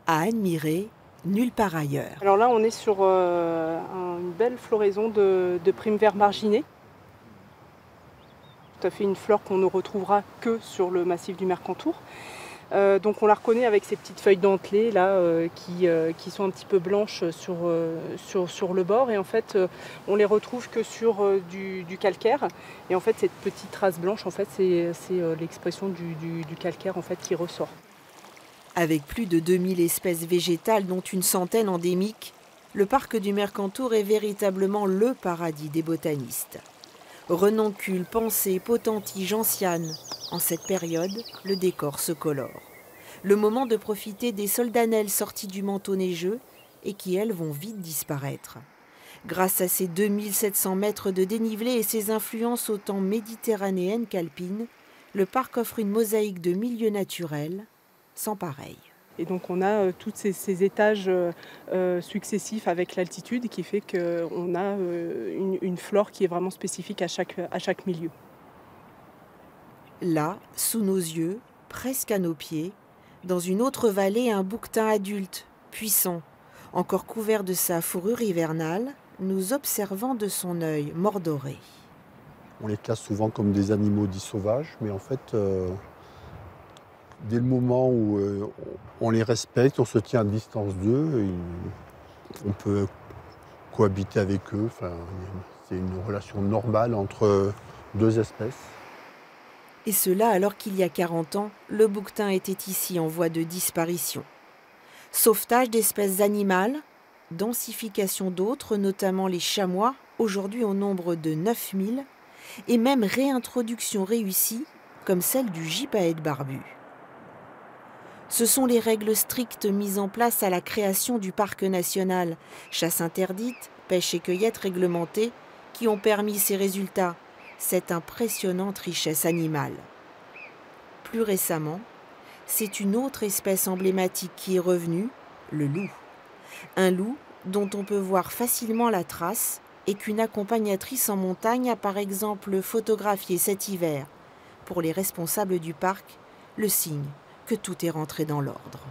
à admirer nulle part ailleurs. Alors là, on est sur une belle floraison de primes-verts marginés. Tout à fait une fleur qu'on ne retrouvera que sur le massif du Mercantour. Donc on la reconnaît avec ces petites feuilles dentelées là, qui sont un petit peu blanches sur le bord. Et en fait, on les retrouve que sur du calcaire. Et en fait, cette petite trace blanche, en fait, c'est l'expression du calcaire en fait, qui ressort. Avec plus de 2000 espèces végétales, dont une centaine endémiques, le parc du Mercantour est véritablement le paradis des botanistes. Renoncule, pensée, potentis, gentiane. En cette période, le décor se colore. Le moment de profiter des soldanelles sorties du manteau neigeux et qui, elles, vont vite disparaître. Grâce à ses 2700 mètres de dénivelé et ses influences autant méditerranéennes qu'alpines, le parc offre une mosaïque de milieux naturels sans pareil. Et donc on a tous ces étages successifs avec l'altitude qui fait qu'on a une flore qui est vraiment spécifique à chaque milieu. Là, sous nos yeux, presque à nos pieds, dans une autre vallée, un bouquetin adulte, puissant, encore couvert de sa fourrure hivernale, nous observant de son œil mordoré. On les classe souvent comme des animaux dits sauvages, mais en fait, dès le moment où on les respecte, on se tient à distance d'eux, on peut cohabiter avec eux. Enfin, c'est une relation normale entre deux espèces. Et cela alors qu'il y a 40 ans, le bouquetin était ici en voie de disparition. Sauvetage d'espèces animales, densification d'autres, notamment les chamois, aujourd'hui au nombre de 9000, et même réintroduction réussie, comme celle du gypaète barbu. Ce sont les règles strictes mises en place à la création du parc national, chasse interdite, pêche et cueillette réglementée, qui ont permis ces résultats, cette impressionnante richesse animale. Plus récemment, c'est une autre espèce emblématique qui est revenue, le loup. Un loup dont on peut voir facilement la trace et qu'une accompagnatrice en montagne a par exemple photographié cet hiver. Pour les responsables du parc, le signe que tout est rentré dans l'ordre.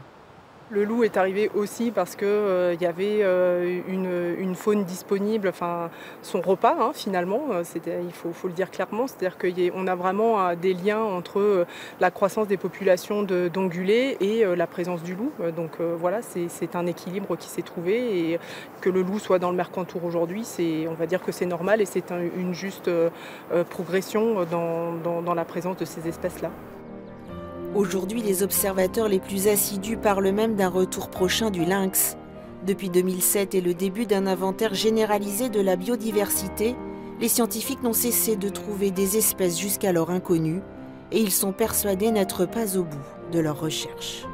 Le loup est arrivé aussi parce qu'il y avait une faune disponible, enfin son repas finalement, il faut le dire clairement, c'est-à-dire qu'on a vraiment des liens entre la croissance des populations d'ongulés et la présence du loup. Donc voilà, c'est un équilibre qui s'est trouvé et que le loup soit dans le Mercantour aujourd'hui, on va dire que c'est normal et c'est une juste progression dans la présence de ces espèces-là. Aujourd'hui, les observateurs les plus assidus parlent même d'un retour prochain du lynx. Depuis 2007 et le début d'un inventaire généralisé de la biodiversité, les scientifiques n'ont cessé de trouver des espèces jusqu'alors inconnues et ils sont persuadés n'être pas au bout de leurs recherches.